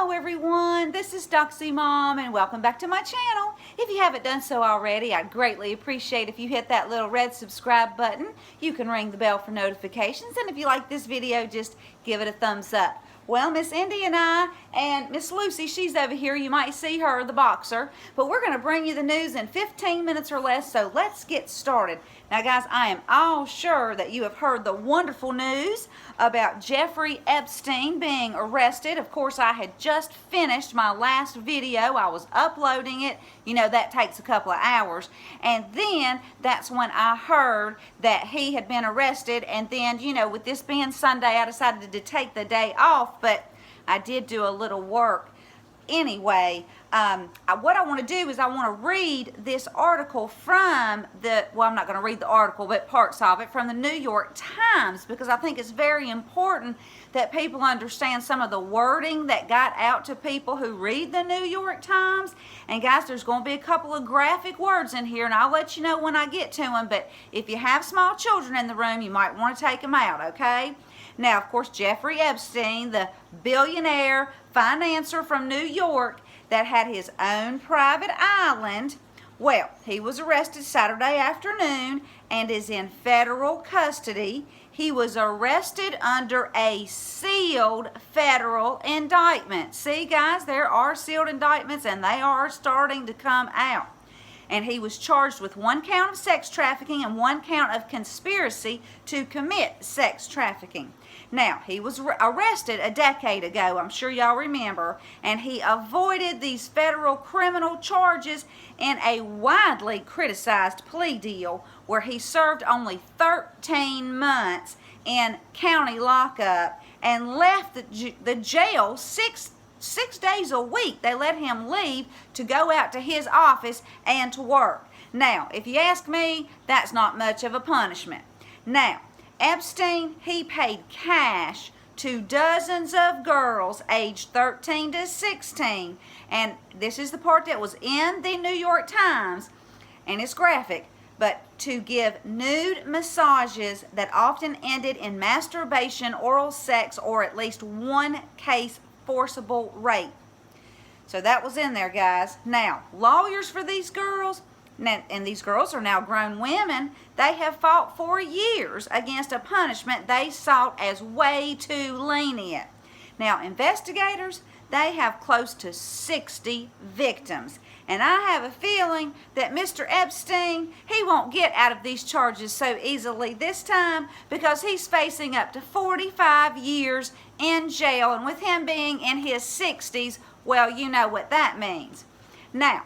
Hello everyone, this is Doxy Mom and welcome back to my channel. If you haven't done so already, I'd greatly appreciate if you hit that little red subscribe button. You can ring the bell for notifications, and if you like this video, just give it a thumbs up. Well, Miss Indy and I and Miss Lucy, she's over here, you might see her, the boxer, but we're going to bring you the news in 15 minutes or less, so let's get started. Now guys, I am all sure that you have heard the wonderful news about Jeffrey Epstein being arrested. Of course, I had just finished my last video. I was uploading it. You know, that takes a couple of hours. And then that's when I heard that he had been arrested. And then, you know, with this being Sunday, I decided to take the day off, but I did do a little work. Anyway, what I want to do is I want to read this article from well, I'm not going to read the article, but parts of it from the New York Times, because I think it's very important that people understand some of the wording that got out to people who read the New York Times. And guys, there's going to be a couple of graphic words in here, and I'll let you know when I get to them, but if you have small children in the room, you might want to take them out, okay? Now, of course, Jeffrey Epstein, the billionaire financier from New York that had his own private island, well, he was arrested Saturday afternoon and is in federal custody. He was arrested under a sealed federal indictment. See, guys, there are sealed indictments and they are starting to come out. And he was charged with 1 count of sex trafficking and 1 count of conspiracy to commit sex trafficking. Now, he was arrested a decade ago, I'm sure y'all remember, and he avoided these federal criminal charges in a widely criticized plea deal where he served only 13 months in county lockup and left the jail six days a week. They let him leave to go out to his office and to work. Now, if you ask me, that's not much of a punishment. Now, Epstein, he paid cash to dozens of girls aged 13 to 16. And this is the part that was in the New York Times, and it's graphic, but to give nude massages that often ended in masturbation, oral sex, or at least one case forcible rape. So that was in there, guys. Now, lawyers for these girls, and these girls are now grown women, they have fought for years against a punishment they sought as way too lenient. Now, investigators, they have close to 60 victims. And I have a feeling that Mr. Epstein, he won't get out of these charges so easily this time, because he's facing up to 45 years in jail. And with him being in his 60s, well, you know what that means. Now,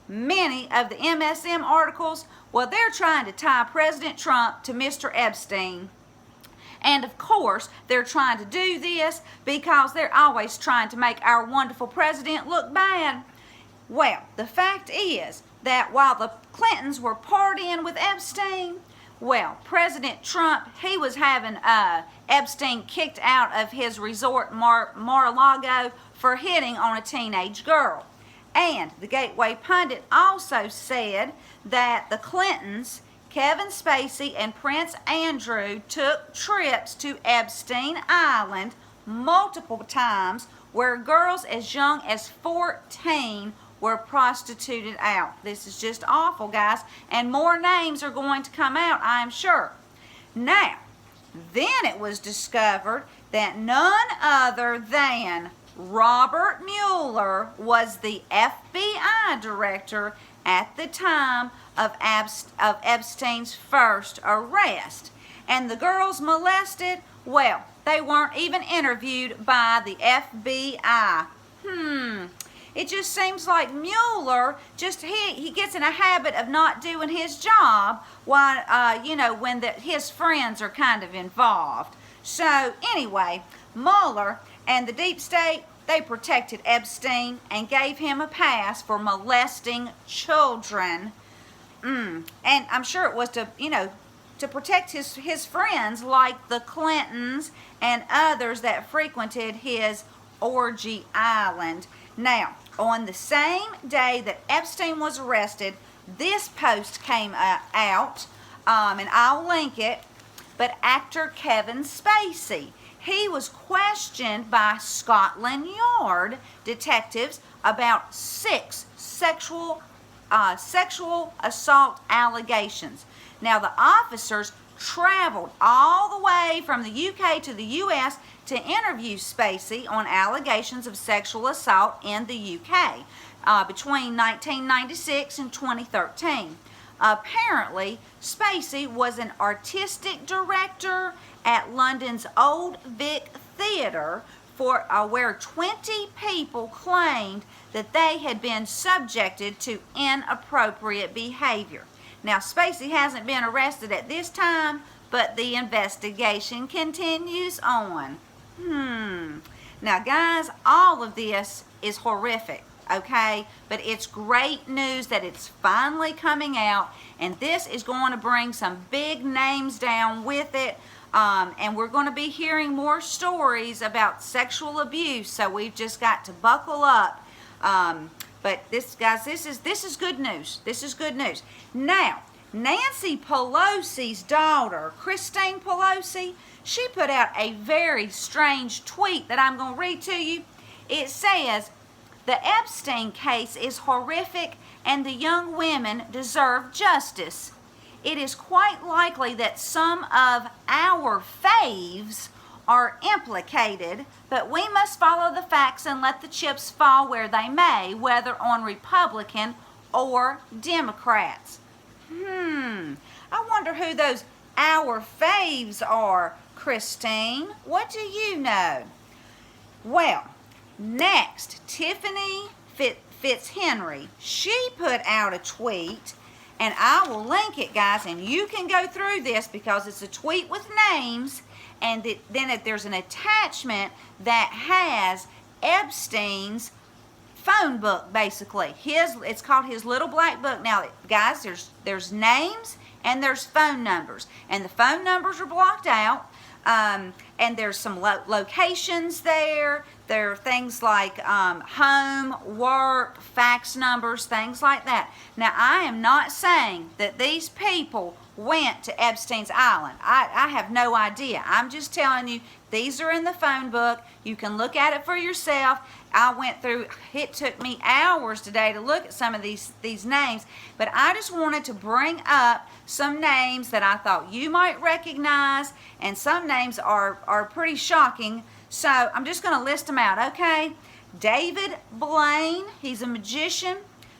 many of the MSM articles, well, they're trying to tie President Trump to Mr. Epstein. And of course, they're trying to do this because they're always trying to make our wonderful president look bad. Well, the fact is that while the Clintons were partying with Epstein, well, President Trump, he was having Epstein kicked out of his resort Mar-a-Lago for hitting on a teenage girl. And the Gateway Pundit also said that the Clintons, Kevin Spacey and Prince Andrew, took trips to Epstein Island multiple times where girls as young as 14 were prostituted out. This is just awful, guys, and more names are going to come out, I am sure. Now, then it was discovered that none other than Robert Mueller was the FBI director at the time of Epstein's first arrest. And the girls molested, well, they weren't even interviewed by the FBI. It just seems like Mueller, he gets in a habit of not doing his job while, you know, when his friends are kind of involved. So anyway, Mueller and the deep state, they protected Epstein and gave him a pass for molesting children. And I'm sure it was to, you know, to protect his friends like the Clintons and others that frequented his orgy island. Now, on the same day that Epstein was arrested, this post came out, and I'll link it, but actor Kevin Spacey, He was questioned by Scotland Yard detectives about 6 sexual assault allegations. Now, the officers traveled all the way from the UK to the US to interview Spacey on allegations of sexual assault in the UK between 1996 and 2013. Apparently, Spacey was an artistic director at London's Old Vic Theatre where 20 people claimed that they had been subjected to inappropriate behavior. Now, Spacey hasn't been arrested at this time, but the investigation continues on. Now, guys, all of this is horrific, okay? But it's great news that it's finally coming out, and this is going to bring some big names down with it. And we're going to be hearing more stories about sexual abuse, so we've just got to buckle up. But this, guys, this is good news. This is good news. Now, Nancy Pelosi's daughter, Christine Pelosi, she put out a very strange tweet that I'm going to read to you. It says, "The Epstein case is horrific and the young women deserve justice. It is quite likely that some of our faves are implicated, but we must follow the facts and let the chips fall where they may, whether on Republican or Democrats." I wonder who those our faves are, Christine. What do you know? Well, next, Tiffany Fitzhenry. She put out a tweet, and I will link it, guys, and you can go through this because it's a tweet with names, and then there's an attachment that has Epstein's phone book, basically. It's called his little black book. Now, guys, there's names and there's phone numbers, and the phone numbers are blocked out, and there's some locations there. There are things like home, work, fax numbers, things like that. Now, I am not saying that these people went to Epstein's Island. I have no idea. I'm just telling you, these are in the phone book. You can look at it for yourself. I went through, it took me hours today to look at some of these names, but I just wanted to bring up some names that I thought you might recognize, and some names are pretty shocking. So I'm just going to list them out, okay? David Blaine, he's a magician.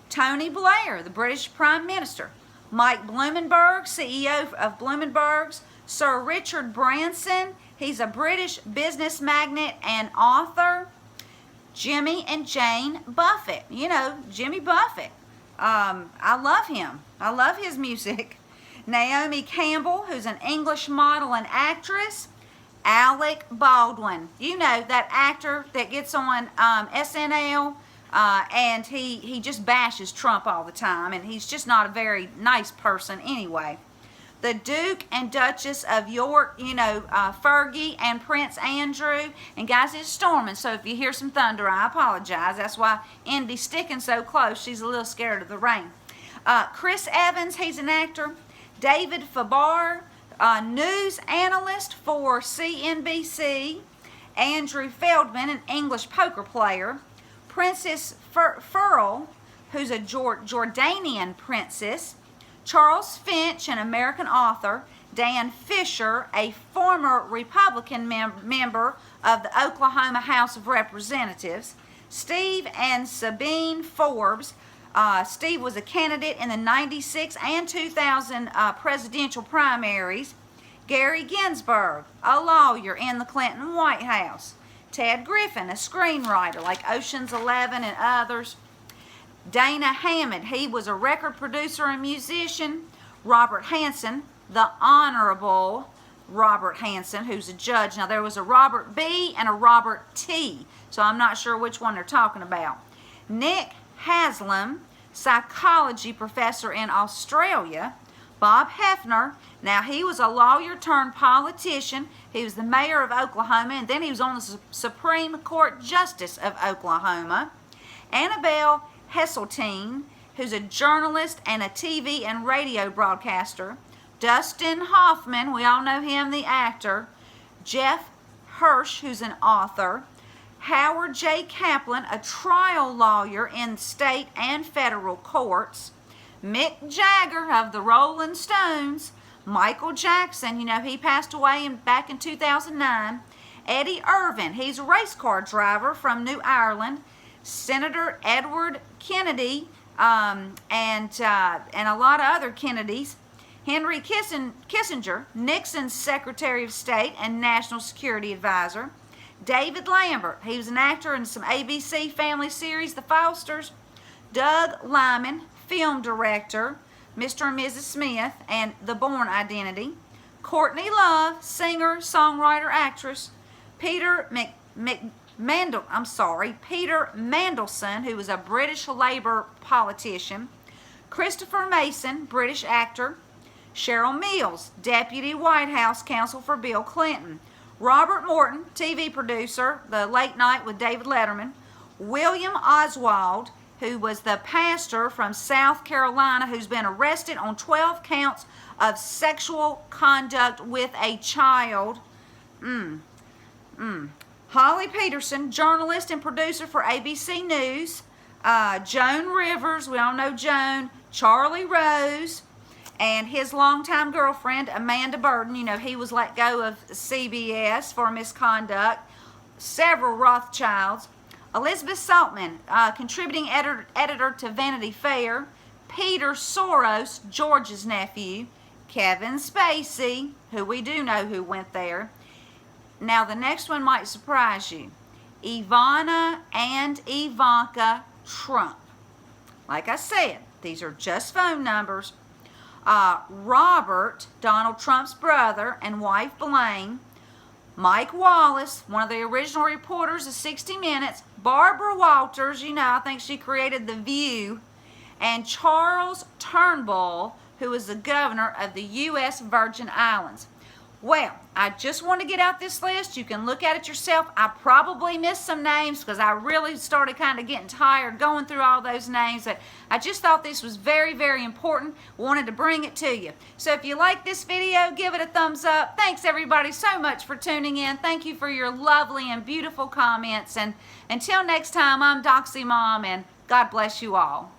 Tony Blair, the British Prime Minister. Mike Bloomberg, CEO of Bloomberg's. Sir Richard Branson, he's a British business magnate and author. Jimmy and Jane Buffett. You know, Jimmy Buffett. I love him. I love his music. Naomi Campbell, who's an English model and actress. Alec Baldwin. You know, that actor that gets on SNL, and he just bashes Trump all the time, and he's just not a very nice person anyway. The Duke and Duchess of York, you know, Fergie and Prince Andrew. And guys, it's storming, so if you hear some thunder, I apologize. That's why Indy's sticking so close. She's a little scared of the rain. Chris Evans, he's an actor. David Fabar, news analyst for CNBC. Andrew Feldman, an English poker player. Princess Furl, who's a Jordanian princess. Charles Finch, an American author. Dan Fisher, a former Republican member of the Oklahoma House of Representatives. Steve and Sabine Forbes. Steve was a candidate in the 96 and 2000 presidential primaries. Gary Ginsburg, a lawyer in the Clinton White House. Ted Griffin, a screenwriter like Ocean's 11 and others. Dana Hammond, he was a record producer and musician. Robert Hansen, the Honorable Robert Hansen, who's a judge. Now, there was a Robert B. and a Robert T., so I'm not sure which one they're talking about. Nick Haslam, psychology professor in Australia. Bob Hefner, now he was a lawyer turned politician. He was the mayor of Oklahoma, and then he was on the Supreme Court Justice of Oklahoma. Annabelle Hesseltine, who's a journalist and a TV and radio broadcaster. Dustin Hoffman, we all know him, the actor. Jeff Hirsch, who's an author, Howard J. Kaplan, a trial lawyer in state and federal courts, Mick Jagger of the Rolling Stones, Michael Jackson, you know, he passed away back in 2009, Eddie Irvin, he's a race car driver from New Ireland, Senator Edward Kennedy, and a lot of other Kennedys, Henry Kissinger, Nixon's Secretary of State and National Security Advisor, David Lambert, he was an actor in some ABC family series, The Fosters, Doug Lyman, film director, Mr. and Mrs. Smith, and The Bourne Identity, Courtney Love, singer, songwriter, actress, Peter Mandelson, who was a British Labour politician, Christopher Mason, British actor, Cheryl Mills, Deputy White House Counsel for Bill Clinton, Robert Morton, TV producer, The Late Night with David Letterman, William Oswald, who was the pastor from South Carolina who's been arrested on 12 counts of sexual conduct with a child. Holly Peterson, journalist and producer for ABC News. Joan Rivers, we all know Joan. Charlie Rose, and his longtime girlfriend, Amanda Burton. You know, he was let go of CBS for misconduct. Several Rothschilds. Elizabeth Saltman, contributing editor to Vanity Fair. Peter Soros, George's nephew. Kevin Spacey, who we do know who went there. Now, the next one might surprise you. Ivana and Ivanka Trump. Like I said, these are just phone numbers. Robert, Donald Trump's brother, and wife Blaine. Mike Wallace, one of the original reporters of 60 Minutes. Barbara Walters, you know, I think she created The View. And Charles Turnbull, who is the governor of the U.S. Virgin Islands. Well, I just want to get out this list. You can look at it yourself. I probably missed some names because I really started kind of getting tired going through all those names. But I just thought this was very, very important. Wanted to bring it to you. So if you like this video, give it a thumbs up. Thanks everybody so much for tuning in. Thank you for your lovely and beautiful comments. And until next time, I'm Doxy Mom, and God bless you all.